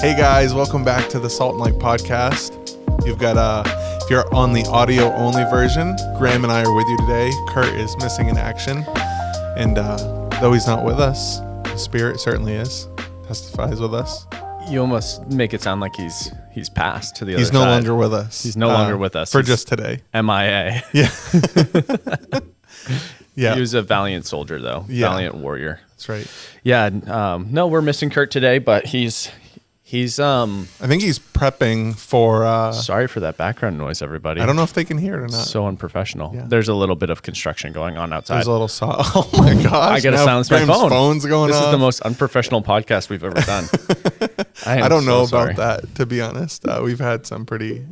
Hey guys, welcome back to the Salt and Light podcast. You've got if you're on the audio only version, Graham and I are with you today. Kurt is missing in action, and though he's not with us, the Spirit certainly is, testifies with us. You almost make it sound like he's passed to the other He's side. no longer with us. He's no longer with us. For just today. MIA. Yeah. Yeah. He was a valiant soldier, though. Yeah. Valiant warrior. That's right. Yeah. No, we're missing Kurt today, but he's I think he's prepping for sorry for that background noise, everybody. I don't know if they can hear it or not. So unprofessional. Yeah. There's a little bit of construction going on outside. There's a little oh my gosh. I gotta now silence my Graham's phone. Phone's going This off. is the most unprofessional podcast we've ever done. I don't know so about that, to be honest. We've had some pretty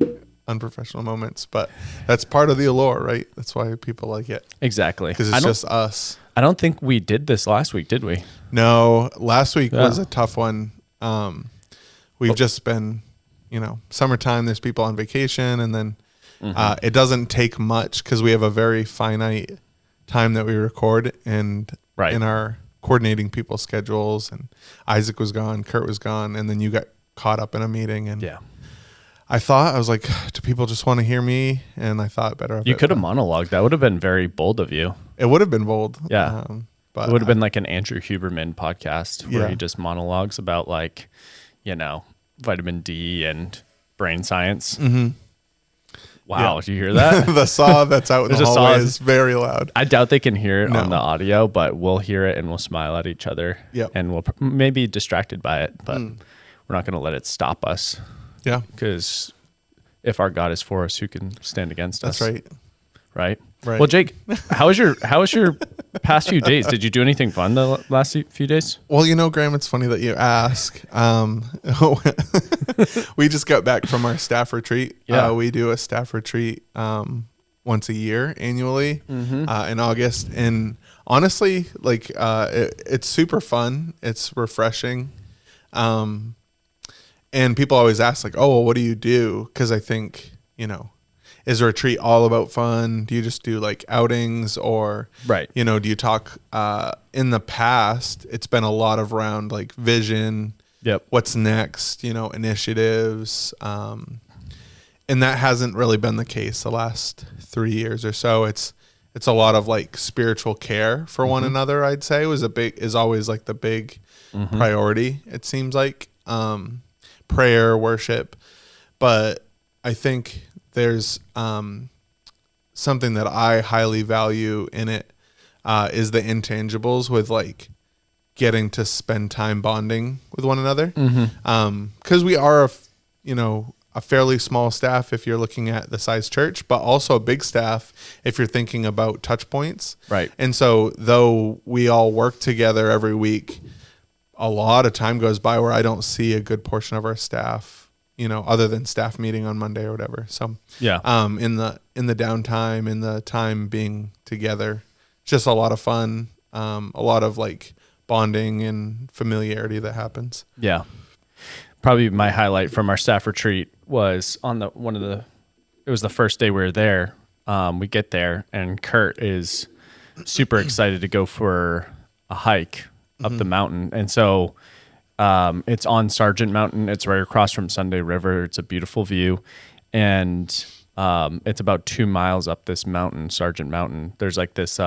unprofessional moments, but that's part of the allure, right? That's why people like it. Exactly. Because it's just us. I don't think we did this last week, did we? No, last week was a tough one. We've just been, summertime, there's people on vacation, and then it doesn't take much because we have a very finite time that we record, and in our coordinating people's schedules, and Isaac was gone, Kurt was gone, and then you got caught up in a meeting, and I was like, do people just want to hear me? And I thought better of it. You could have monologued. That would have been very bold of you. It would have been bold. Yeah. But it would have been like an Andrew Huberman podcast where Yeah. he just monologues about vitamin D and brain science. Mm-hmm. Wow. Yeah. Do you hear that? the saw that's out in There's the a saw. hallway is very loud. I doubt they can hear it No. on the audio, but we'll hear it and we'll smile at each other. Yep. And we'll maybe distracted by it, but we're not going to let it stop us. Yeah. Because if our God is for us, who can stand against us? That's right. Right. Right. Well, Jake, how was your past few days? Did you do anything fun the last few days? Well, Graham, it's funny that you ask. We just got back from our staff retreat. Yeah. We do a staff retreat once a year annually in August. And honestly, it's super fun. It's refreshing. And people always ask oh, well, what do you do? Because I think, is a retreat all about fun? Do you just do outings or, Right. do you talk, in the past, it's been a lot of around vision, Yep. what's next, initiatives. And that hasn't really been the case the last 3 years or so. It's a lot of spiritual care for one another, I'd say is always the big priority. It seems prayer, worship, but I think there's something that I highly value in it is the intangibles with getting to spend time bonding with one another. Because we are a fairly small staff if you're looking at the size church, but also a big staff if you're thinking about touch points. Right. And so though we all work together every week, a lot of time goes by where I don't see a good portion of our staff, other than staff meeting on Monday or whatever. So Yeah. in the downtime, in the time being together, just a lot of fun, a lot of bonding and familiarity that happens. Yeah. Probably my highlight from our staff retreat was on it was the first day we were there. We get there and Kurt is super excited to go for a hike up the mountain. And so it's on Sargent Mountain. It's right across from Sunday River. It's a beautiful view. And it's about 2 miles up this mountain, Sargent Mountain. There's this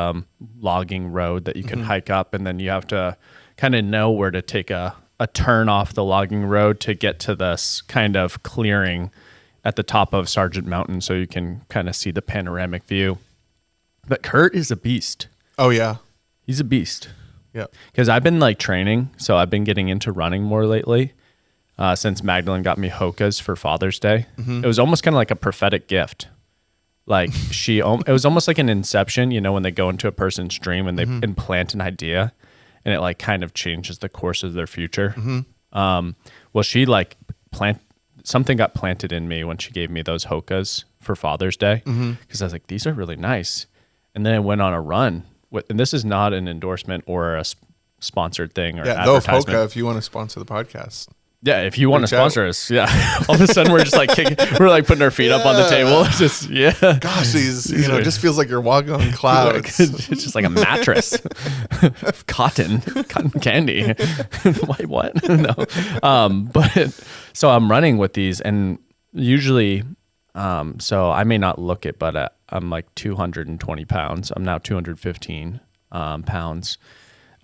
logging road that you can hike up, and then you have to kind of know where to take a turn off the logging road to get to this kind of clearing at the top of Sargent Mountain so you can kind of see the panoramic view. But Kurt is a beast. Oh yeah. He's a beast. Yeah. Because I've been training, so I've been getting into running more lately since Magdalene got me Hoka's for Father's Day. It was almost kind of like a prophetic gift. It was almost like an inception, when they go into a person's dream and they implant an idea and it kind of changes the course of their future. Well, she something got planted in me when she gave me those Hoka's for Father's Day because I was like, these are really nice. And then I went on a run. And this is not an endorsement or a sponsored thing or Yeah, though advertisement. Hoka, if you want to sponsor the podcast. Yeah, if you want to Reach out. sponsor us, yeah. All of a sudden, we're just like we're like putting our feet up on the table. It's just Gosh, it just feels like you're walking on clouds. it's just like a mattress, cotton candy. Wait, what? No, but so I'm running with these, and usually, so I may not look it, but I'm like 220 pounds. I'm now 215 pounds.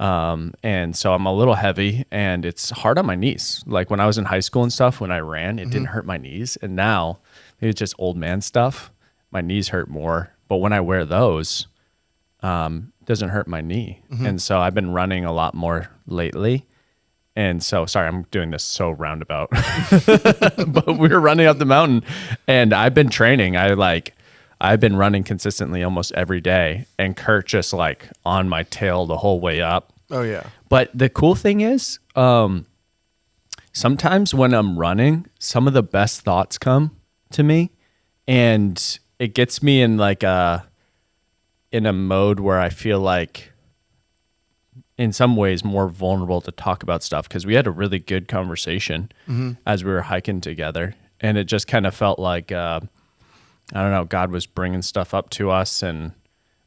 And so I'm a little heavy and it's hard on my knees. Like when I was in high school and stuff, when I ran, it didn't hurt my knees. And now maybe it's just old man stuff. My knees hurt more, but when I wear those, it doesn't hurt my knee. And so I've been running a lot more lately. And so, sorry, I'm doing this so roundabout, but we were running up the mountain and I've been training. I've been running consistently almost every day, and Kurt just like on my tail the whole way up. Oh yeah. But the cool thing is, sometimes when I'm running, some of the best thoughts come to me, and it gets me in in a mode where I feel like in some ways more vulnerable to talk about stuff, because we had a really good conversation as we were hiking together, and it just kind of felt like I don't know, God was bringing stuff up to us,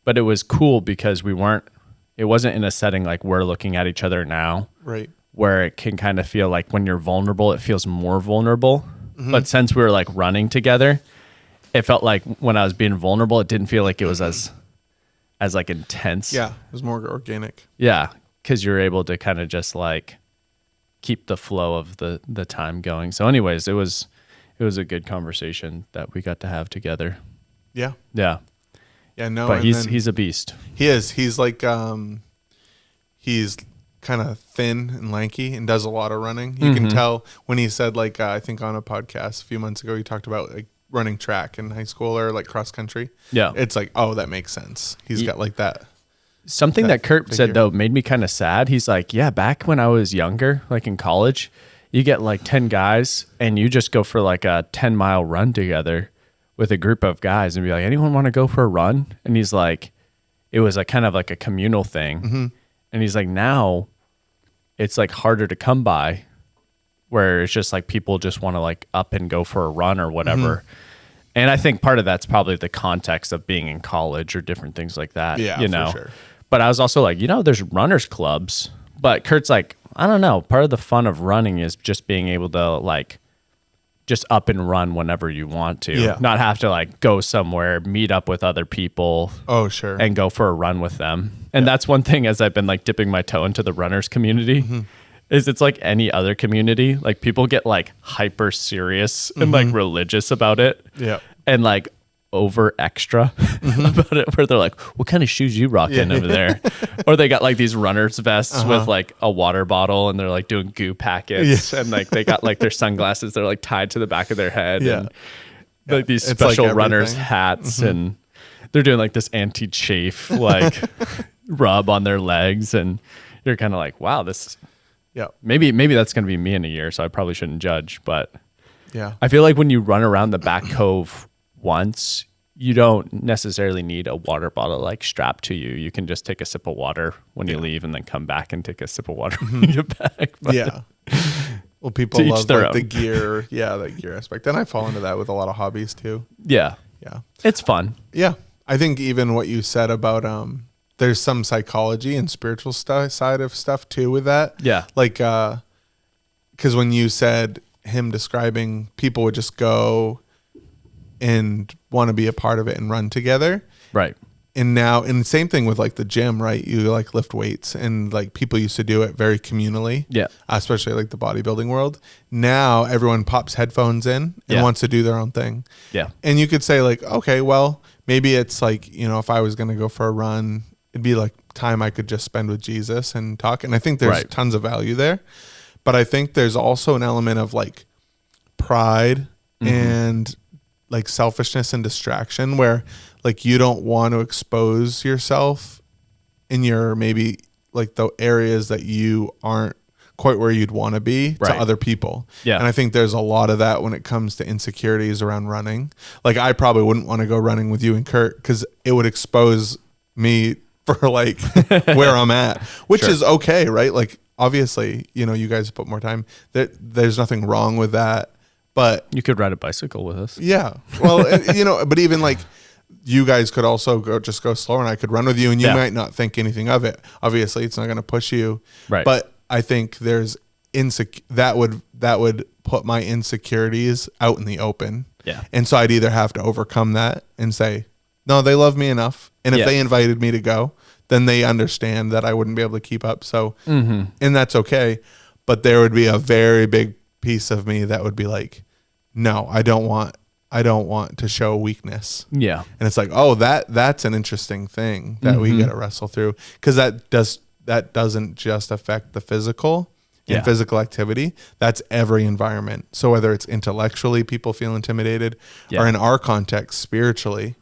but it was cool because it wasn't in a setting like we're looking at each other now, Right. where it can kind of feel like when you're vulnerable, it feels more vulnerable. But since we were like running together, it felt like when I was being vulnerable, it didn't feel like it was as like intense. Yeah, it was more organic. Yeah, because you're able to kind of just like keep the flow of the time going. So anyways, it was a good conversation that we got to have together. Yeah. Yeah. Yeah, no. But and he's a beast. he is. He's like he's kind of thin and lanky and does a lot of running. You can tell when he said like I think on a podcast a few months ago he talked about like running track in high school or like cross country. Yeah. It's like, oh, that makes sense. He's got like that. Something that Kurt figure. said though made me kind of sad. He's like, yeah, back when I was younger, like in college, you get like 10 guys and you just go for like a 10-mile run together with a group of guys and be like, anyone want to go for a run? And he's like, it was a kind of like a communal thing. And he's like, now it's like harder to come by, where it's just like people just want to like up and go for a run or whatever. And I think part of that's probably the context of being in college or different things like that. Yeah, you for know. sure. But I was also like, there's runners clubs. But Kurt's like, I don't know. Part of the fun of running is just being able to like just up and run whenever you want to. Yeah. Not have to like go somewhere, meet up with other people Oh, sure. and go for a run with them. And that's one thing as I've been like dipping my toe into the runners community is it's like any other community. Like people get like hyper serious and like religious about it. Yeah. And like over extra about it, where they're like, what kind of shoes you rocking over there? Or they got like these runners vests with like a water bottle and they're like doing goo packets and like they got like their sunglasses that are like tied to the back of their head and like these It's like special runners everything. hats and they're doing like this anti-chafe like rub on their legs, and you're kind of like, wow, this Yeah. maybe that's gonna be me in a year, so I probably shouldn't judge. But Yeah. I feel like when you run around the back cove once, you don't necessarily need a water bottle like strapped to you. You can just take a sip of water when you leave and then come back and take a sip of water when you get back. But Yeah. Well, people To each love their like the own. gear. Yeah, the gear aspect. And I fall into that with a lot of hobbies too. yeah, Yeah. it's fun. Yeah. I think even what you said about there's some psychology and spiritual side of stuff too with that. Yeah. Like because when you said him describing people would just go and want to be a part of it and run together. Right. And now, and same thing with like the gym, right? You like lift weights and like people used to do it very communally. Yeah. Especially like the bodybuilding world. Now everyone pops headphones in and Yeah. wants to do their own thing. Yeah. And you could say like, okay, well, maybe it's like, if I was going to go for a run, it'd be like time I could just spend with Jesus and talk. And I think there's Right. tons of value there. But I think there's also an element of like pride and like selfishness and distraction where like you don't want to expose yourself in your maybe like the areas that you aren't quite where you'd want to be Right. to other people. Yeah. And I think there's a lot of that when it comes to insecurities around running. Like I probably wouldn't want to go running with you and Kurt because it would expose me for like where I'm at, which Sure. is okay, right? Like obviously, you guys put more time. There's nothing wrong with that, but You could ride a bicycle with us. yeah, well, but even like you guys could also go slower, and I could run with you, and you Yeah. might not think anything of it. Obviously, it's not going to push you, Right. But I think there's that would put my insecurities out in the open. Yeah. And so I'd either have to overcome that and say, no, they love me enough. And if Yeah. they invited me to go, then they understand that I wouldn't be able to keep up. So, Mm-hmm. and that's okay. But there would be a very big piece of me that would be like, no, I don't want to show weakness. Yeah. And it's like, oh, that's an interesting thing that we got to wrestle through, because that doesn't just affect the physical and Yeah. physical activity. That's every environment. So whether it's intellectually, people feel intimidated, Yeah. or in our context, spiritually,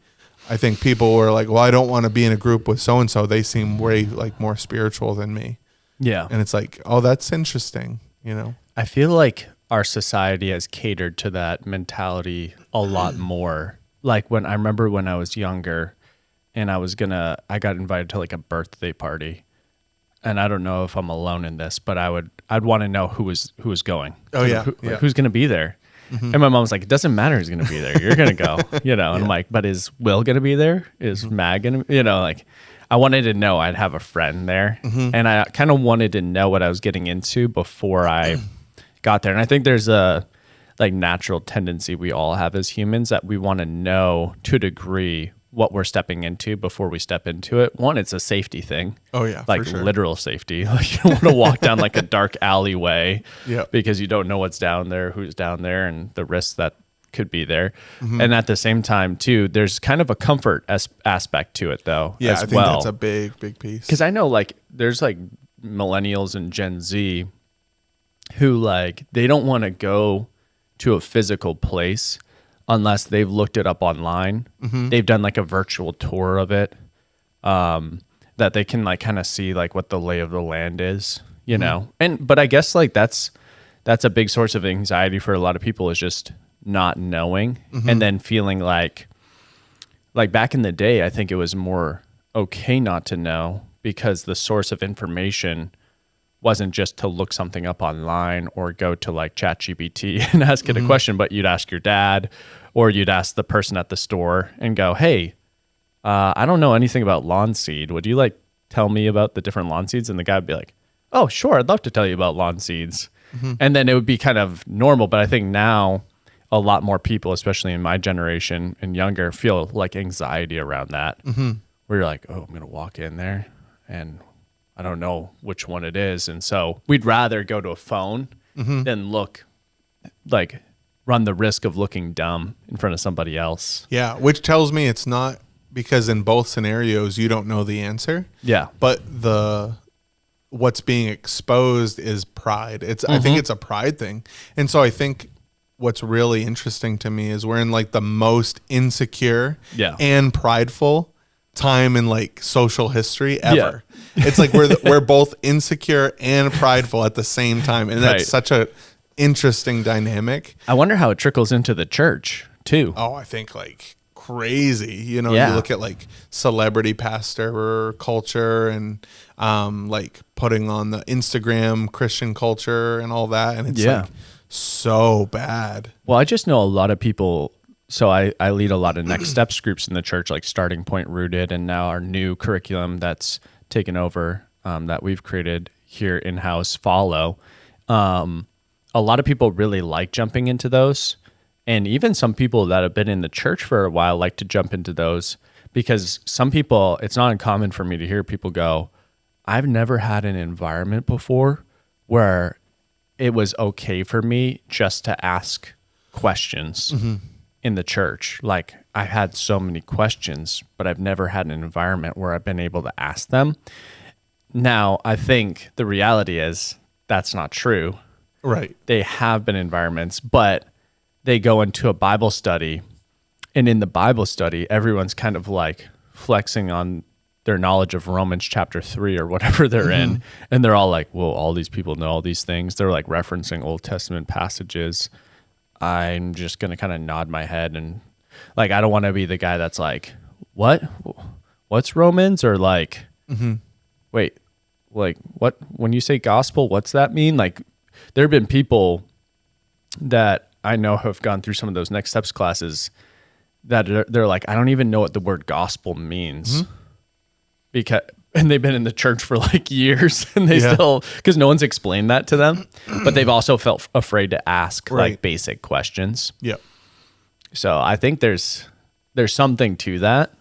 I think people were like, well, I don't want to be in a group with so and so. They seem way like more spiritual than me. Yeah. And it's like, oh, that's interesting. I feel like our society has catered to that mentality a lot more. Like when I remember when I was younger and I got invited to like a birthday party. And I don't know if I'm alone in this, but I'd want to know who was going. Oh, yeah. Like, who's going to be there? And my mom was like, it doesn't matter who's going to be there. You're going to go, and I'm like, but is Will going to be there? Is Mag going to, like, I wanted to know I'd have a friend there. And I kind of wanted to know what I was getting into before I got there. And I think there's a like natural tendency we all have as humans that we want to know to a degree what we're stepping into before we step into it. One, it's a safety thing. Oh, yeah, Like for sure. literal safety. Like you don't want to walk down like a dark alleyway Yep. because you don't know what's down there, who's down there, and the risks that could be there. And at the same time, too, there's kind of a comfort aspect to it, though. Yeah, as I think well. that's a big piece. Because I know like there's like millennials and Gen Z who like they don't want to go to a physical place unless they've looked it up online. They've done like a virtual tour of it, that they can like kind of see like what the lay of the land is, but I guess like that's a big source of anxiety for a lot of people, is just not knowing and then feeling like back in the day, I think it was more okay not to know because the source of information wasn't just to look something up online or go to like ChatGPT and ask it a question, but you'd ask your dad or you'd ask the person at the store and go, hey, I don't know anything about lawn seed. Would you like tell me about the different lawn seeds? And the guy would be like, oh, sure, I'd love to tell you about lawn seeds. And then it would be kind of normal. But I think now a lot more people, especially in my generation and younger, feel like anxiety around that. Where you're like, oh, I'm going to walk in there and I don't know which one it is. And so we'd rather go to a phone than run the risk of looking dumb in front of somebody else. Yeah, which tells me it's not, because in both scenarios you don't know the answer. Yeah. But what's being exposed is pride. I think it's a pride thing. And so I think what's really interesting to me is we're in like the most insecure and prideful time in like social history ever. It's like we're both insecure and prideful at the same time, and that's such a interesting dynamic. I wonder how it trickles into the church too. Oh, I think like crazy. You look at like celebrity pastor culture and like putting on the Instagram Christian culture and all that, and it's like so bad. Well, I just know a lot of people. So I lead a lot of next steps groups in the church, like Starting Point Rooted, and now our new curriculum that's taken over that we've created here in-house, Follow. A lot of people really like jumping into those. And even some people that have been in the church for a while like to jump into those, because some people, it's not uncommon for me to hear people go, I've never had an environment before where it was okay for me just to ask questions in the church. Like I had so many questions, but I've never had an environment where I've been able to ask them. Now, I think the reality is that's not true. Right. They have been environments, but they go into a Bible study, and in the Bible study, everyone's kind of like flexing on their knowledge of Romans chapter 3 or whatever they're in. And they're all like, well, all these people know all these things. They're like referencing Old Testament passages. I'm just going to kind of nod my head, and like, I don't want to be the guy that's like, what's Romans? Or like, Wait, like what? When you say gospel, what's that mean? Like, there have been people that I know have gone through some of those Next Steps classes that they're like, I don't even know what the word gospel means, and they've been in the church for like years, and they still, because no one's explained that to them, but they've also felt afraid to ask like basic questions. Yep. So I think there's something to that,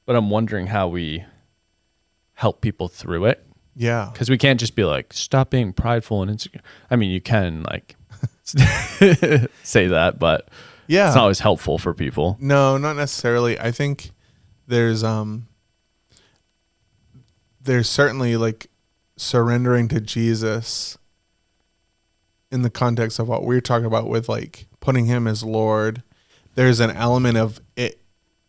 but I'm wondering how we help people through it. Yeah. Because we can't just be like, stop being prideful and insecure. I mean, you can like say that, but it's not always helpful for people. No, not necessarily. I think there's certainly like surrendering to Jesus in the context of what we're talking about with like putting him as Lord. There's an element of it.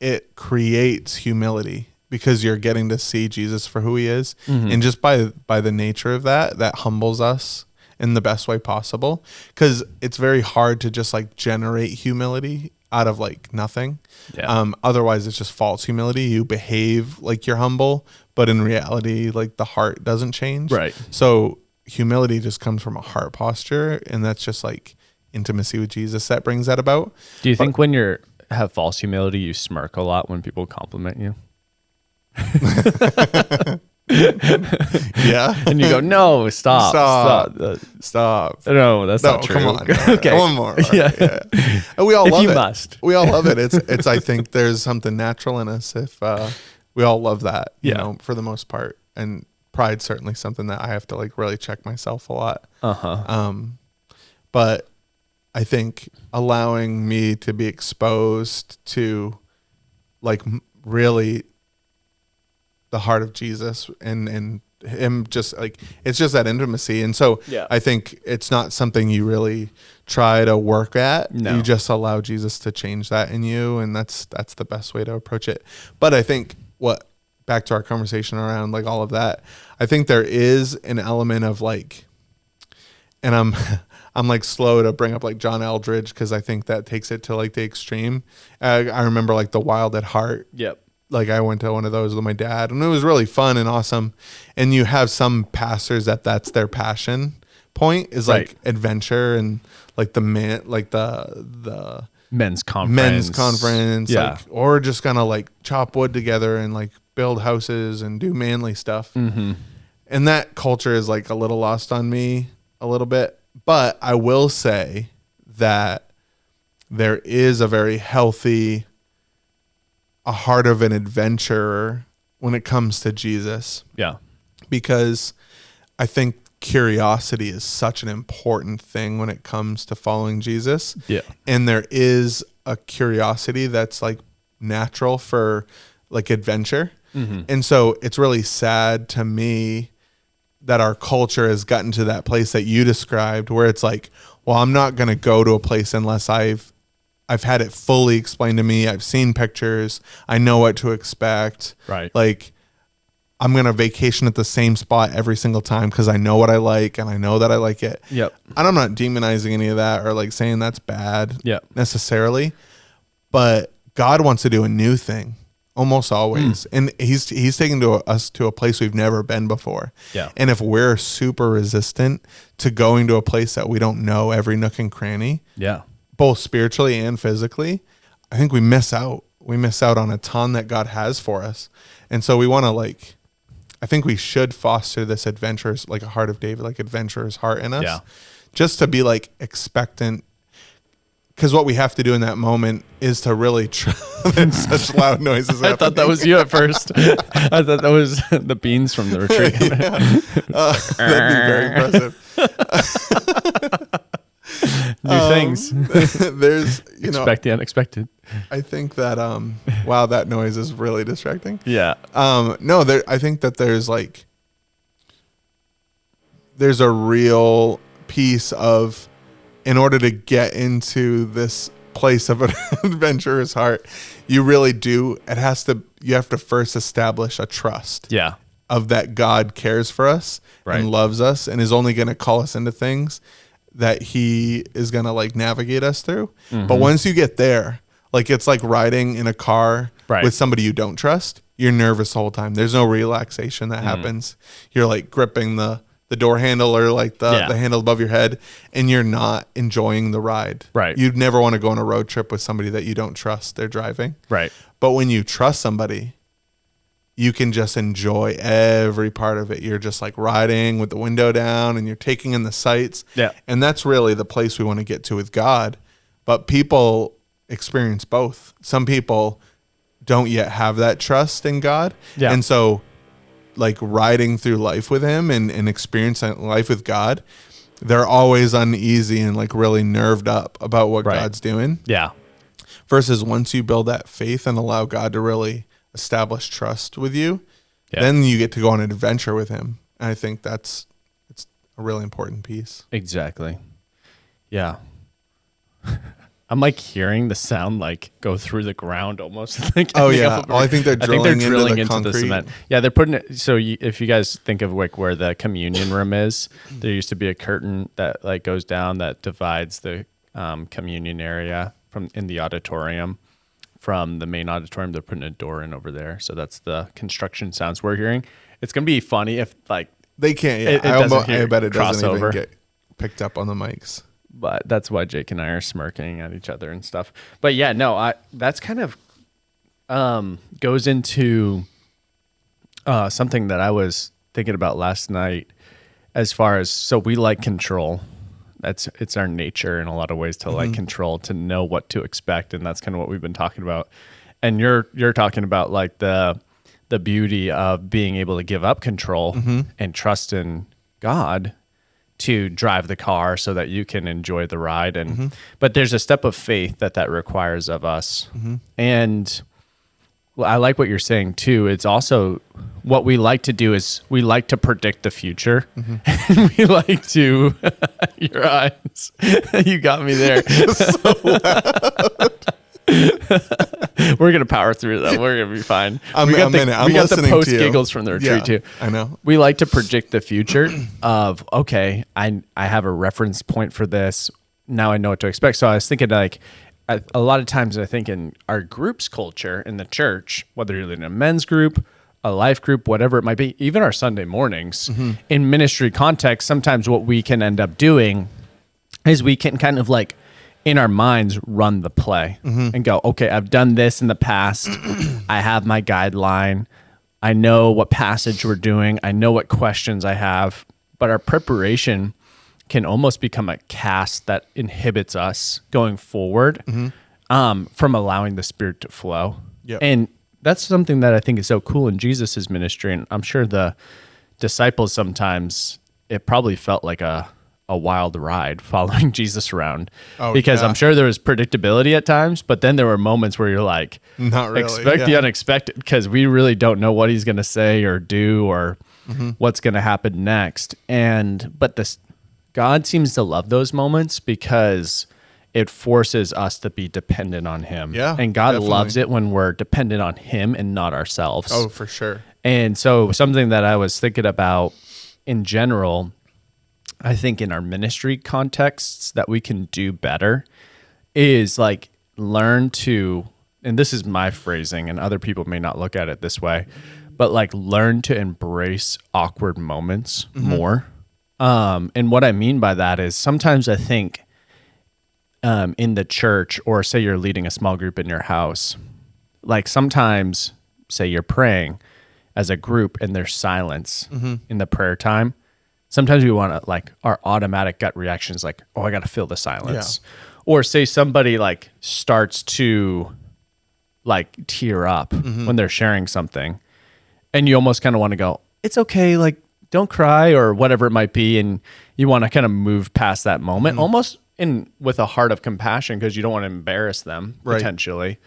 It creates humility because you're getting to see Jesus for who he is. And just by the nature of that humbles us in the best way possible. Because it's very hard to just like generate humility out of like nothing. Yeah. Otherwise it's just false humility. You behave like you're humble, but in reality, like the heart doesn't change. Right. So humility just comes from a heart posture, and that's just like intimacy with Jesus that brings that about. Do you think when you have false humility, you smirk a lot when people compliment you? Yeah. And you go, no, stop. No, that's not true. Come on. Okay. One more. Yeah. And we all If love you it. must. We all love it. It's I think there's something natural in us if we all love that, you know, for the most part. And pride's certainly something that I have to like really check myself a lot. But I think allowing me to be exposed to like really the heart of Jesus and him, just like, it's just that intimacy. And so I think it's not something you really try to work at. No. You just allow Jesus to change that in you. And that's the best way to approach it. But I think back to our conversation around like all of that, I think there is an element of like, and I'm like slow to bring up like John Eldridge, because I think that takes it to like the extreme. I remember like the Wild at Heart. Yep. Like I went to one of those with my dad, and it was really fun and awesome. And you have some pastors that's their passion point is like adventure and like the men's conference. Yeah. Like, or just gonna like chop wood together and like build houses and do manly stuff. And that culture is like a little lost on me a little bit. But I will say that there is a very healthy a heart of an adventurer when it comes to Jesus. Yeah. Because I think curiosity is such an important thing when it comes to following Jesus. Yeah. And there is a curiosity that's like natural for like adventure. And so it's really sad to me that our culture has gotten to that place that you described, where it's like, well, I'm not going to go to a place unless I've had it fully explained to me. I've seen pictures. I know what to expect. Right. Like I'm going to vacation at the same spot every single time because I know what I like and I know that I like it. Yep. And I'm not demonizing any of that or like saying that's bad necessarily. But God wants to do a new thing almost always. And he's taking us to a place we've never been before. Yeah. And if we're super resistant to going to a place that we don't know every nook and cranny, both spiritually and physically, I think we miss out. We miss out on a ton that God has for us. And so we want to like, I think we should foster this adventurous, like a heart of David, like adventurer's heart in us, just to be like expectant. Because what we have to do in that moment is to really try. There's such loud noises. I thought that was you at first. I thought that was the beans from the retreat. That'd be very impressive. New things. There's, expect the unexpected. I think that wow, that noise is really distracting. Yeah. No, I think that there's a real piece of, in order to get into this place of an adventurer's heart, you really do. You have to first establish a trust. Yeah. Of that God cares for us and loves us and is only going to call us into things that he is going to like navigate us through. But once you get there, Like it's like riding in a car Right. with somebody you don't trust. You're nervous the whole time. There's no relaxation that happens. You're like gripping the door handle or like the handle above your head, and you're not enjoying the ride. Right. You'd never want to go on a road trip with somebody that you don't trust they're driving. Right. But when you trust somebody, you can just enjoy every part of it. You're just like riding with the window down and you're taking in the sights. Yeah. And that's really the place we want to get to with God. But people experience both. Some people don't yet have that trust in God. Yeah. And so like riding through life with him and experiencing life with God, they're always uneasy and like really nerved up about what God's doing. Yeah. Versus once you build that faith and allow God to really establish trust with you, then you get to go on an adventure with him. And I think it's a really important piece. Exactly. Yeah. I'm like hearing the sound like go through the ground almost. Like, Oh yeah. I think they're drilling into the concrete. cement. Yeah, they're putting it. So if you guys think of like where the communion room is, there used to be a curtain that like goes down that divides the communion area from in the auditorium from the main auditorium. They're putting a door in over there. So that's the construction sounds we're hearing. It's gonna be funny if like they can't. Yeah, I bet it doesn't even get picked up on the mics. But that's why Jake and I are smirking at each other and stuff. But yeah, no, that's kind of goes into something that I was thinking about last night as far as, so we like control. It's our nature in a lot of ways to like control, to know what to expect. And that's kind of what we've been talking about. And you're talking about like the beauty of being able to give up control and trust in God to drive the car so that you can enjoy the ride. And but there's a step of faith that requires of us. And I like what you're saying too. It's also what we like to do is we like to predict the future. And we like to your eyes. You got me there. So we're gonna power through that. We're gonna be fine. We got the post giggles from the retreat too. I know. We like to predict the future of, okay, I have a reference point for this. Now I know what to expect. So I was thinking like a lot of times I think in our groups culture in the church, whether you're in a men's group, a life group, whatever it might be, even our Sunday mornings in ministry context, sometimes what we can end up doing is we can kind of like in our minds run the play and go, okay, I've done this in the past. I have my guideline. I know what passage we're doing. I know what questions I have, but our preparation can almost become a cast that inhibits us going forward from allowing the Spirit to flow. Yep. And that's something that I think is so cool in Jesus's ministry. And I'm sure the disciples sometimes, it probably felt like a wild ride following Jesus around because I'm sure there was predictability at times, but then there were moments where you're like, not really. Expect the unexpected, because we really don't know what he's going to say or do or what's going to happen next. But God seems to love those moments because it forces us to be dependent on him. Yeah, and God definitely loves it when we're dependent on him and not ourselves. Oh, for sure. And so something that I was thinking about in general, I think in our ministry contexts that we can do better is like learn to, and this is my phrasing and other people may not look at it this way, but like learn to embrace awkward moments more. And what I mean by that is sometimes I think in the church, or say you're leading a small group in your house, like sometimes say you're praying as a group and there's silence in the prayer time. Sometimes we want to like our automatic gut reaction is like, oh, I got to fill the silence. Yeah. Or say somebody like starts to like tear up when they're sharing something and you almost kind of want to go, it's okay. Like don't cry or whatever it might be. And you want to kind of move past that moment almost with a heart of compassion because you don't want to embarrass them potentially.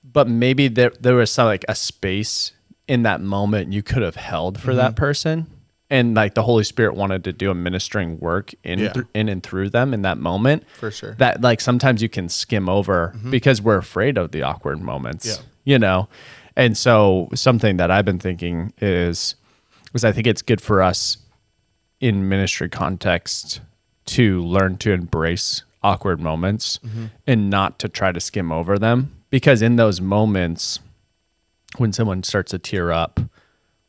But maybe there was some like a space in that moment you could have held for that person. And like the Holy Spirit wanted to do a ministering work in and through them in that moment. For sure. That like sometimes you can skim over because we're afraid of the awkward moments, you know? And so something that I've been thinking is I think it's good for us in ministry context to learn to embrace awkward moments and not to try to skim over them, because in those moments when someone starts to tear up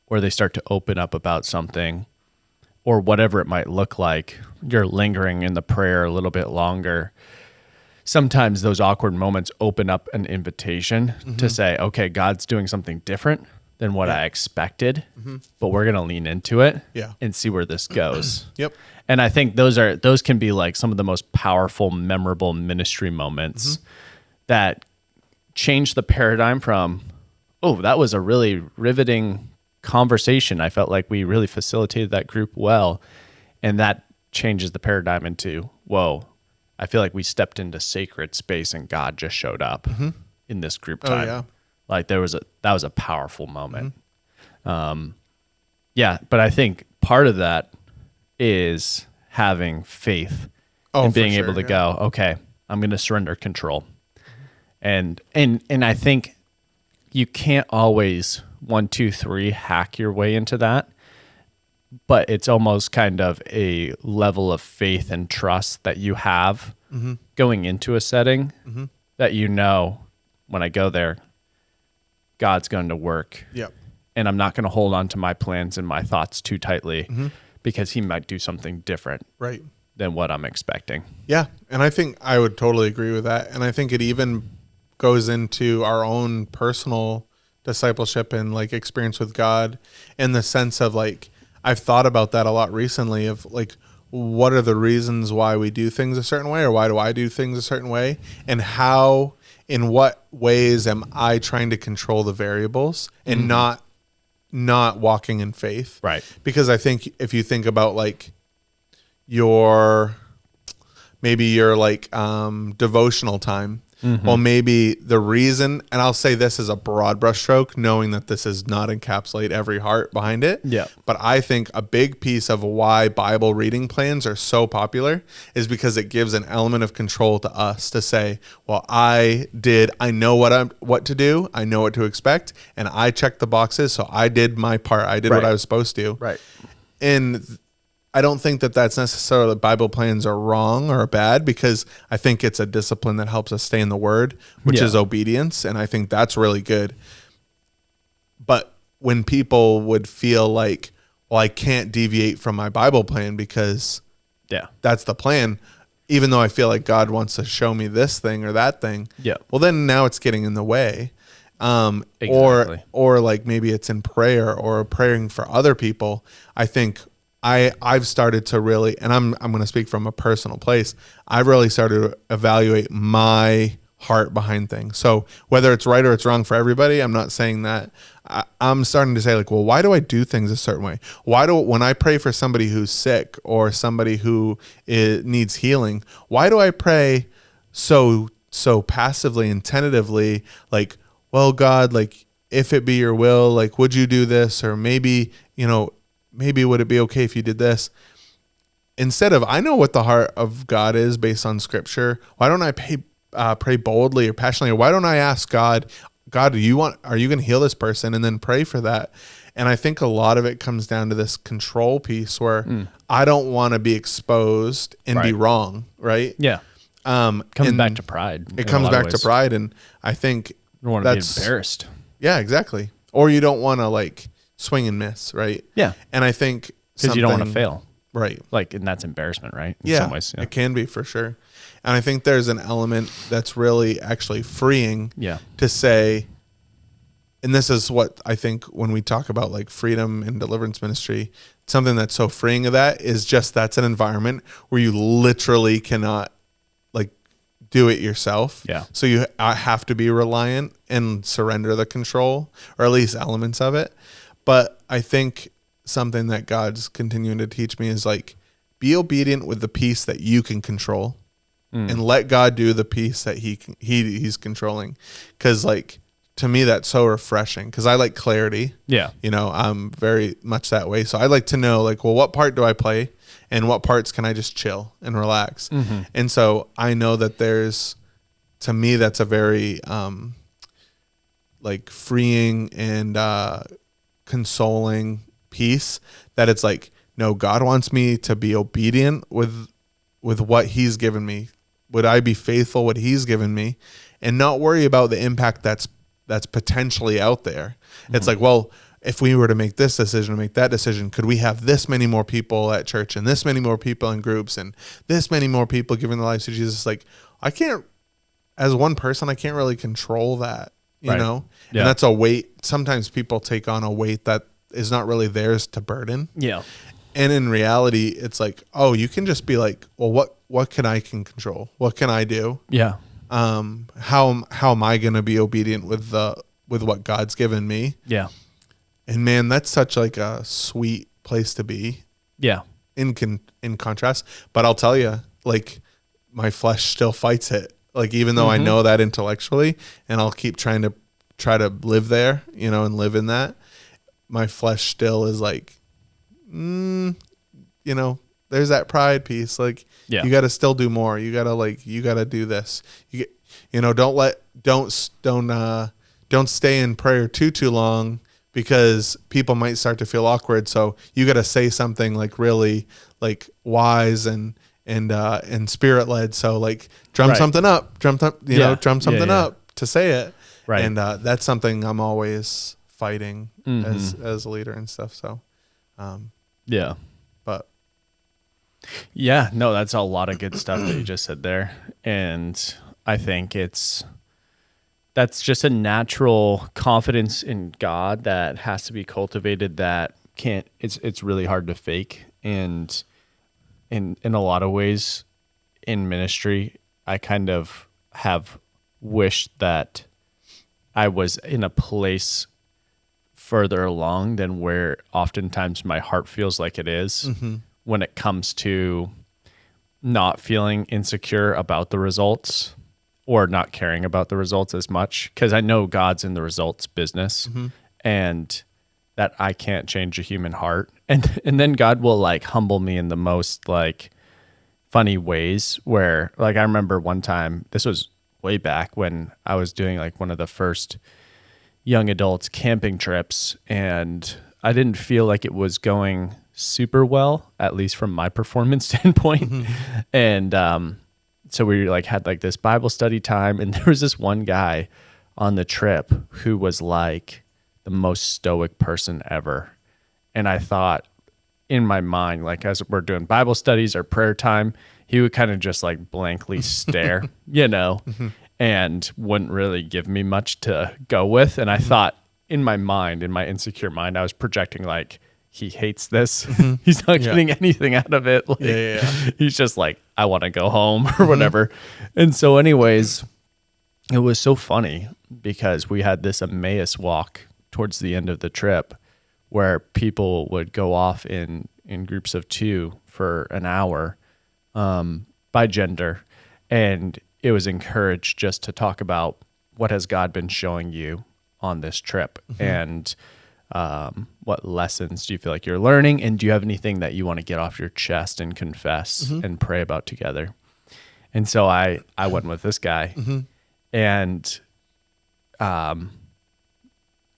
or they start to open up about something or whatever it might look like, you're lingering in the prayer a little bit longer. Sometimes those awkward moments open up an invitation to say, okay, God's doing something different than what I expected, but we're going to lean into it and see where this goes. Yep. And I think those can be like some of the most powerful, memorable ministry moments that change the paradigm from, oh, that was a really riveting conversation. I felt like we really facilitated that group well. And that changes the paradigm into, whoa, I feel like we stepped into sacred space and God just showed up in this group time. Yeah. Like that was a powerful moment. Yeah. But I think part of that is having faith and being able to go, okay, I'm going to surrender control. And I think you can't always 1, 2, 3 hack your way into that, but it's almost kind of a level of faith and trust that you have going into a setting that, you know, when I go there, God's going to work. Yep. And I'm not going to hold on to my plans and my thoughts too tightly because he might do something different than what I'm expecting. Yeah. And I think I would totally agree with that. And I think it even goes into our own personal discipleship and like experience with God, in the sense of like, I've thought about that a lot recently of like, what are the reasons why we do things a certain way, or why do I do things a certain way, and how, in what ways am I trying to control the variables and not walking in faith? Right. Because I think if you think about like your like devotional time, well, maybe the reason, and I'll say this as a broad brushstroke, knowing that this does not encapsulate every heart behind it. Yeah. But I think a big piece of why Bible reading plans are so popular is because it gives an element of control to us to say, well, I know what to do. I know what to expect. And I checked the boxes. So I did my part. I did what I was supposed to. Right. And I don't think that that's necessarily Bible plans are wrong or bad, because I think it's a discipline that helps us stay in the Word, which is obedience. And I think that's really good. But when people would feel like, well, I can't deviate from my Bible plan because that's the plan, even though I feel like God wants to show me this thing or that thing. Yeah. Well, then now it's getting in the way. Exactly. Or like maybe it's in prayer or praying for other people. I think I've started to really, and I'm going to speak from a personal place, I've really started to evaluate my heart behind things. So whether it's right or it's wrong for everybody, I'm not saying that. I'm starting to say like, well, why do I do things a certain way? When I pray for somebody who's sick or somebody who needs healing, why do I pray so passively and tentatively, like, well, God, like, if it be your will, like, would you do this? Or maybe, maybe would it be okay if you did this? Instead of, I know what the heart of God is based on Scripture. Why don't I pray boldly or passionately? Or why don't I ask God, are you going to heal this person? And then pray for that. And I think a lot of it comes down to this control piece where I don't want to be exposed and be wrong. Right. Yeah. Comes back to pride. It comes back to pride. And I think you don't want to be embarrassed. Yeah, exactly. Or you don't want to like swing and miss. Right. Yeah. And I think because you don't want to fail. Right. Like, and that's embarrassment, right? In some ways. It can be for sure. And I think there's an element that's really actually freeing to say, and this is what I think when we talk about like freedom and deliverance ministry, something that's so freeing of that is just that's an environment where you literally cannot like do it yourself. Yeah. So you have to be reliant and surrender the control, or at least elements of it. But I think something that God's continuing to teach me is like, be obedient with the piece that you can control and let God do the piece that he's controlling. Cause like, to me, that's so refreshing because I like clarity. Yeah. I'm very much that way. So I like to know like, well, what part do I play and what parts can I just chill and relax? Mm-hmm. And so I know that to me, that's a very, like freeing and, consoling piece that it's like, no, God wants me to be obedient with what he's given me would I be faithful what he's given me and not worry about the impact that's potentially out there? It's like, well, if we were to make this decision or make that decision, could we have this many more people at church and this many more people in groups and this many more people giving their lives to Jesus? Like, I can't, as one person, I can't really control that, you know? Yeah. And that's a weight. Sometimes people take on a weight that is not really theirs to burden. Yeah. And in reality, it's like, oh, you can just be like, well, what can I control? What can I do? Yeah. How am I going to be obedient with what God's given me? Yeah. And man, that's such like a sweet place to be. Yeah. In contrast, but I'll tell you, like, my flesh still fights it. Like, even though I know that intellectually, and I'll keep try to live there, you know, and live in that, my flesh still is like, you know, there's that pride piece. Like, you got to still do more. You got to do this. You know, don't stay in prayer too long, because people might start to feel awkward. So you got to say something like really like wise and spirit led. So like drum something up, drum something up to say it. Right. And that's something I'm always fighting as a leader and stuff. So, yeah. But yeah, no, that's a lot of good stuff that you just said there. And I think that's just a natural confidence in God that has to be cultivated, that it's really hard to fake. And in a lot of ways in ministry, I kind of have wished that I was in a place further along than where oftentimes my heart feels like it is when it comes to not feeling insecure about the results or not caring about the results as much, because I know God's in the results business and that I can't change a human heart. And then God will like humble me in the most like funny ways, where like I remember one time, this was way back when I was doing like one of the first young adults camping trips, and I didn't feel like it was going super well, at least from my performance standpoint. And so we like had like this Bible study time, and there was this one guy on the trip who was like the most stoic person ever. And I thought in my mind, like as we're doing Bible studies or prayer time, he would kind of just like blankly stare, you know, and wouldn't really give me much to go with. And I thought in my mind, in my insecure mind, I was projecting like, he hates this. He's not getting anything out of it. Like, he's just like, I want to go home or whatever. And so anyways, it was so funny because we had this Emmaus walk towards the end of the trip where people would go off in groups of 2 for an hour by gender. And it was encouraged just to talk about what has God been showing you on this trip, and what lessons do you feel like you're learning, and do you have anything that you want to get off your chest and confess and pray about together? And so I went with this guy, and then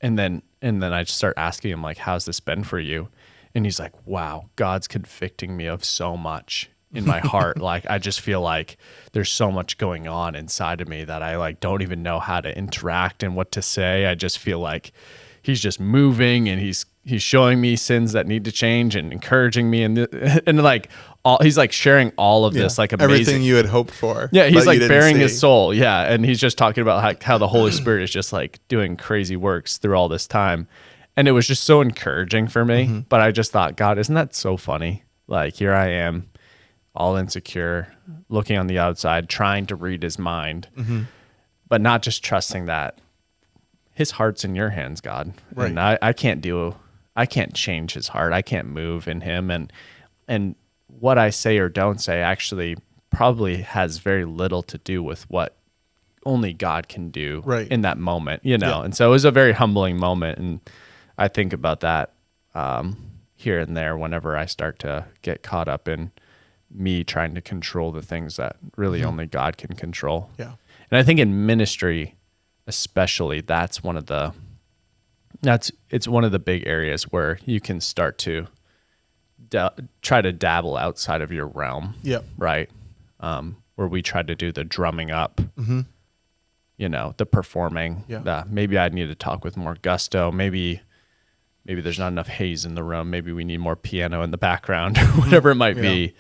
I just start asking him like, how's this been for you? And he's like, wow, God's convicting me of so much in my heart. Like, I just feel like there's so much going on inside of me that I like don't even know how to interact and what to say. I just feel like he's just moving, and he's showing me sins that need to change and encouraging me, and like he's like sharing all of this like amazing everything you had hoped for. Yeah, he's like bearing his soul. Yeah, and he's just talking about how the Holy Spirit is just like doing crazy works through all this time, and it was just so encouraging for me. But I just thought, God, isn't that so funny? Like, here I am, all insecure, looking on the outside, trying to read his mind, but not just trusting that his heart's in your hands, God. Right. And I can't change his heart. I can't move in him. And what I say or don't say actually probably has very little to do with what only God can do in that moment, you know? Yeah. And so it was a very humbling moment. And I think about that here and there whenever I start to get caught up in me trying to control the things that really only God can control. Yeah. And I think in ministry, especially, it's one of the big areas where you can start to try to dabble outside of your realm. Yep. Right. where we try to do the drumming up, the performing. Yeah. Maybe I need to talk with more gusto. Maybe there's not enough haze in the room. Maybe we need more piano in the background, whatever it might be.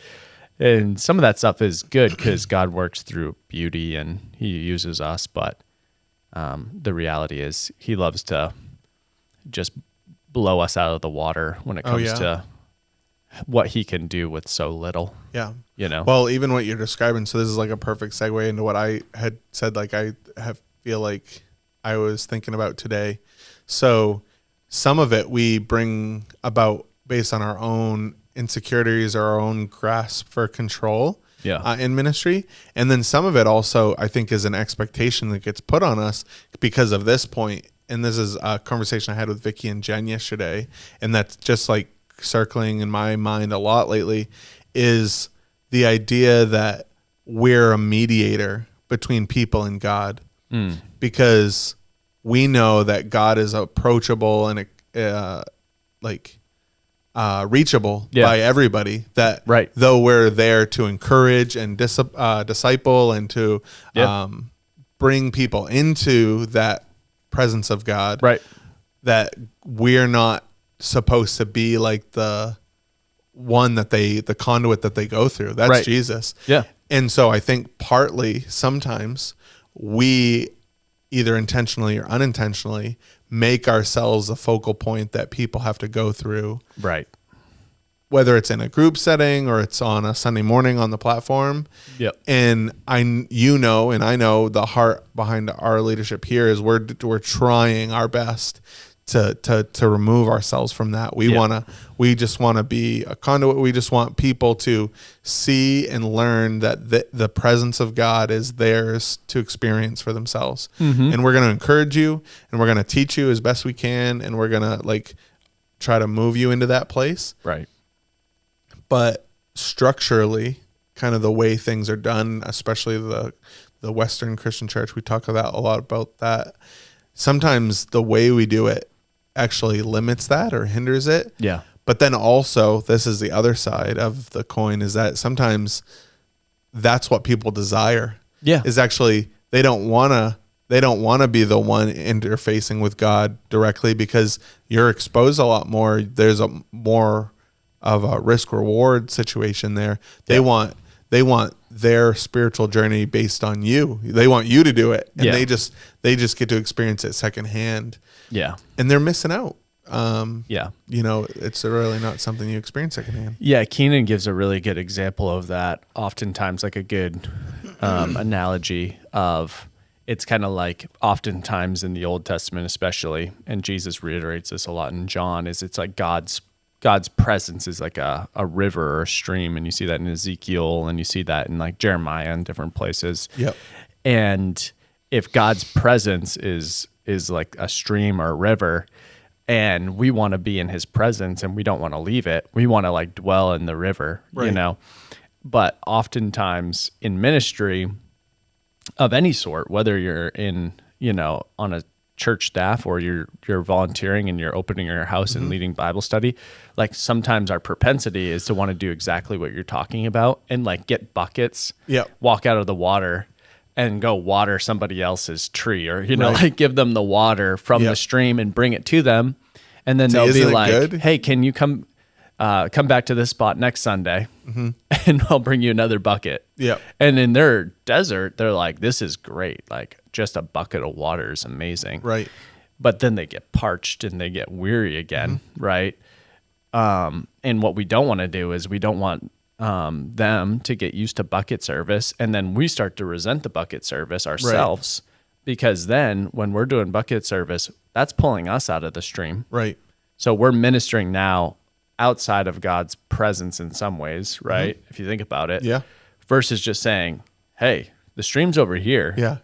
And some of that stuff is good because God works through beauty and he uses us. But the reality is he loves to just blow us out of the water when it comes to what he can do with so little. Yeah. Well, even what you're describing. So this is like a perfect segue into what I had said. Like feel like I was thinking about today. So some of it we bring about based on our own insecurities or our own grasp for control in ministry. And then some of it also, I think, is an expectation that gets put on us because of this point. And this is a conversation I had with Vicky and Jen yesterday. And that's just like circling in my mind a lot lately is the idea that we're a mediator between people and God because we know that God is approachable and reachable by everybody, that though we're there to encourage and disciple and to bring people into that presence of God, that we're not supposed to be like the conduit that they go through. That's Jesus. Yeah. And so I think partly sometimes we either intentionally or unintentionally make ourselves a focal point that people have to go through. Right. Whether it's in a group setting or it's on a Sunday morning on the platform. Yep. And I know the heart behind our leadership here is we're trying our best to remove ourselves from that. We just want to be a conduit. We just want people to see and learn that the presence of God is theirs to experience for themselves. And we're going to encourage you and we're going to teach you as best we can. And we're going to try to move you into that place. Right. But structurally, kind of the way things are done, especially the Western Christian church, we talk a lot about that. Sometimes the way we do it actually limits that or hinders it. Yeah. But then also, this is the other side of the coin, is that sometimes that's what people desire. Yeah. Is actually they don't want to be the one interfacing with God directly because you're exposed a lot more. There's a more of a risk reward situation there. They want their spiritual journey based on you. They want you to do it, and they just get to experience it secondhand. Yeah, and they're missing out. It's really not something you experience secondhand. Yeah, Keenan gives a really good example of that. Oftentimes, like a good analogy of it's kind of like oftentimes in the Old Testament, especially, and Jesus reiterates this a lot in John, is it's like God's presence is like a river or a stream, and you see that in Ezekiel, and you see that in like Jeremiah and different places. Yep. And if God's presence is like a stream or a river, and we want to be in his presence and we don't want to leave it, we want to like dwell in the river, But oftentimes in ministry of any sort, whether you're in, on a church staff or you're volunteering and you're opening your house and leading Bible study, like sometimes our propensity is to want to do exactly what you're talking about and like get buckets, walk out of the water and go water somebody else's tree, or like give them the water from the stream and bring it to them, and then they'll be like, good? "Hey, can you come back to this spot next Sunday, and I'll bring you another bucket." Yeah. And in their desert, they're like, "This is great. Like just a bucket of water is amazing." Right. But then they get parched and they get weary again, right? And what we don't want to do is we don't want them to get used to bucket service, and then we start to resent the bucket service ourselves, because then when we're doing bucket service, that's pulling us out of the stream. Right. So we're ministering now outside of God's presence in some ways, right? If you think about it. Yeah. Versus just saying, "Hey, the stream's over here. Yeah.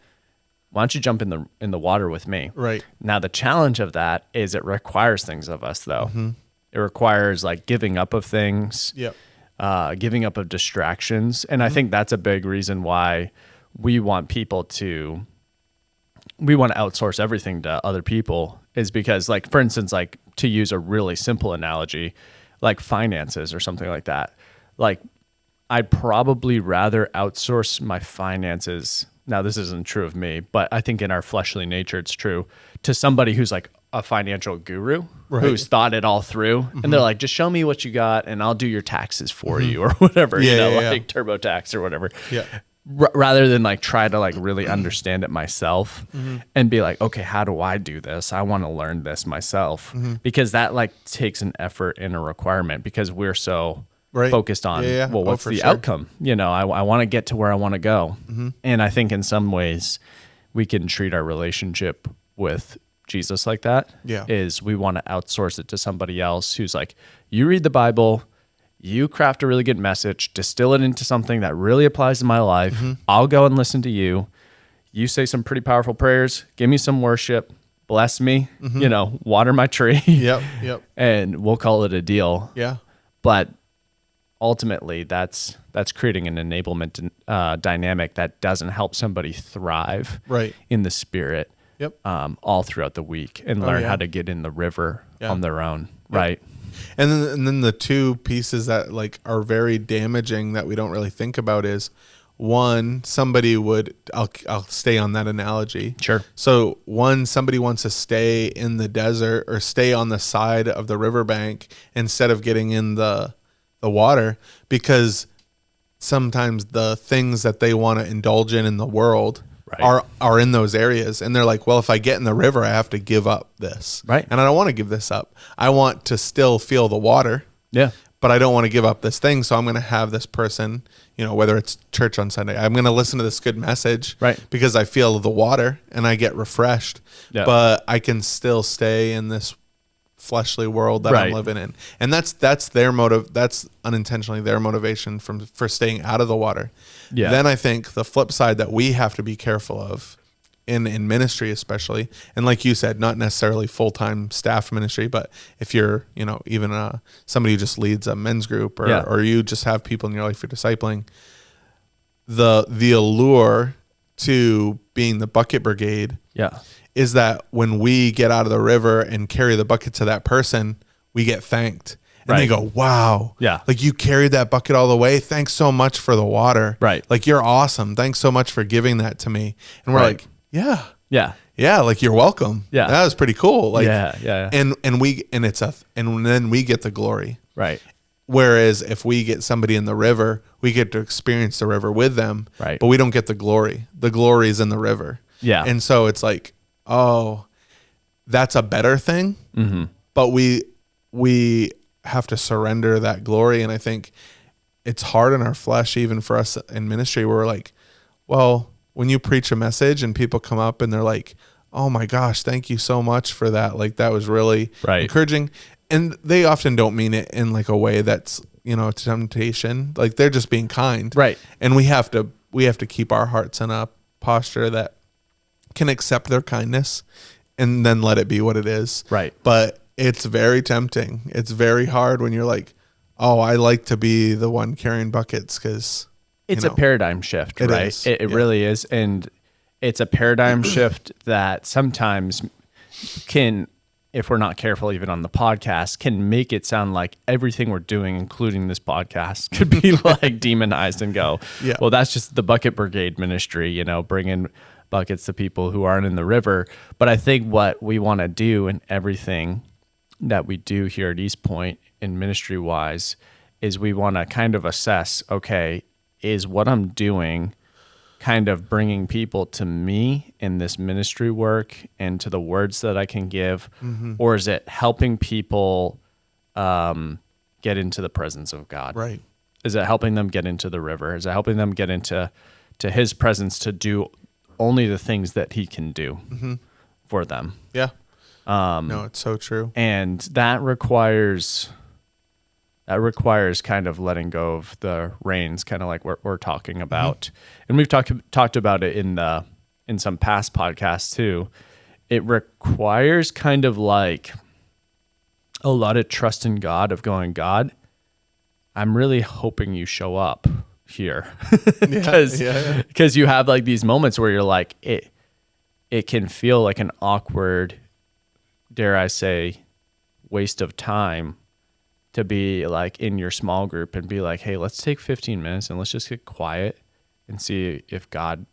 Why don't you jump in the water with me?" Right. Now the challenge of that is it requires things of us though. It requires like giving up of things. Yep. Giving up of distractions. And I think that's a big reason why we want to outsource everything to other people, is because, like, for instance, like to use a really simple analogy, like finances or something like that. Like I'd probably rather outsource my finances. Now, this isn't true of me, but I think in our fleshly nature, it's true to somebody who's like a financial guru who's thought it all through. And they're like, just show me what you got and I'll do your taxes for you or whatever, like TurboTax or whatever. Yeah. Rather than like try to like really understand it myself and be like, okay, how do I do this? I want to learn this myself because that like takes an effort and a requirement because we're so focused on, well, what's the outcome? You know, I want to get to where I want to go. And I think in some ways we can treat our relationship with Jesus like that. Is we want to outsource it to somebody else who's like, you read the Bible, you craft a really good message, distill it into something that really applies to my life. I'll go and listen to you. You say some pretty powerful prayers, give me some worship, bless me, you know, water my tree. And we'll call it a deal. But ultimately that's creating an enablement dynamic that doesn't help somebody thrive in the spirit all throughout the week and learn how to get in the river on their own. And then the two pieces that like are very damaging that we don't really think about is one, somebody would, I'll stay on that analogy. So one, somebody wants to stay in the desert or stay on the side of the riverbank instead of getting in the water because sometimes the things that they want to indulge in the world are in those areas. And they're like, well, if I get in the river, I have to give up this. And I don't want to give this up. I want to still feel the water. But I don't want to give up this thing. So I'm going to have this person, you know, whether it's church on Sunday, I'm going to listen to this good message because I feel the water and I get refreshed. But I can still stay in this fleshly world that I'm living in. And that's their motive. That's unintentionally their motivation for staying out of the water. Then I think the flip side that we have to be careful of in ministry, especially, and like you said, not necessarily full-time staff ministry, but if you're, you know, even somebody who just leads a men's group or you just have people in your life you're discipling, the allure to being the bucket brigade is that when we get out of the river and carry the bucket to that person, we get thanked. And they go, wow. Like you carried that bucket all the way. Thanks so much for the water. Like you're awesome. Thanks so much for giving that to me. And we're like, yeah, like you're welcome. That was pretty cool. Like, and then we get the glory. Whereas if we get somebody in the river, we get to experience the river with them, but we don't get the glory. The glory is in the river. And so it's like, oh, that's a better thing. But we have to surrender that glory. And I think it's hard in our flesh, even for us in ministry, where we're like, well, when you preach a message and people come up and they're like, oh my gosh, thank you so much for that. Like that was really encouraging. And they often don't mean it in like a way that's, you know, temptation. Like they're just being kind. And we have to keep our hearts in a posture that can accept their kindness and then let it be what it is. But it's very tempting. It's very hard when you're like, oh, I like to be the one carrying buckets because it's a paradigm shift, right? It really is. And it's a paradigm shift that sometimes can, if we're not careful, even on the podcast, can make it sound like everything we're doing, including this podcast, could be like demonized and go, well, that's just the bucket brigade ministry, you know, bringing buckets to people who aren't in the river. But I think what we want to do in everything that we do here at East Point in ministry wise is we want to kind of assess, okay, is what I'm doing kind of bringing people to me in this ministry work and to the words that I can give, or is it helping people get into the presence of God? Is it helping them get into the river? Is it helping them get into his presence to do only the things that he can do for them? No, it's so true. And that requires kind of letting go of the reins, kind of like what we're talking about. And we've talked about it in some past podcasts too. It requires kind of like a lot of trust in God, of going, God, I'm really hoping you show up here. Because you have like these moments where you're like, it can feel like an awkward, dare I say, waste of time to be like in your small group and be like, hey, let's take 15 minutes and let's just get quiet and see if God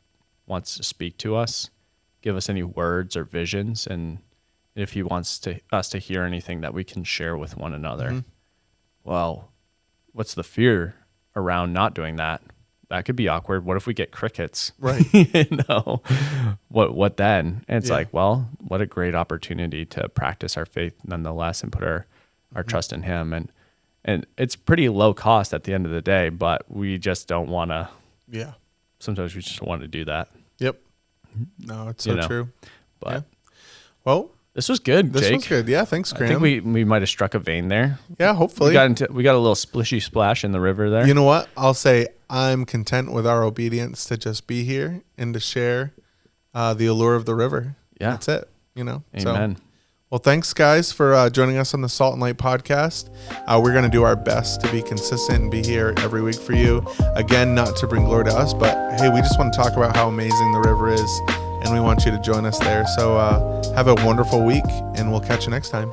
wants to speak to us, give us any words or visions, and if he wants us to hear anything that we can share with one another. Mm-hmm. Well, what's the fear around not doing that? That could be awkward. What if we get crickets? Right. What then? And it's Yeah. like, well, what a great opportunity to practice our faith nonetheless and put our trust in him. And it's pretty low cost at the end of the day, but we just don't want to. Yeah. Sometimes we just want to do that. Yep. No, it's so true. But Yeah. Well, this was good, this Jake. was good. Yeah. Thanks, I Graham. think we might have struck a vein there. Yeah. Hopefully. We got a little splishy splash in the river there. You know what? I'll say I'm content with our obedience to just be here and to share the allure of the river. Yeah. That's it. So, Amen. well, thanks, guys, for joining us on the Salt and Light podcast. We're going to do our best to be consistent and be here every week for you. Again, not to bring glory to us, but hey, we just want to talk about how amazing the river is, and we want you to join us there. So have a wonderful week, and we'll catch you next time.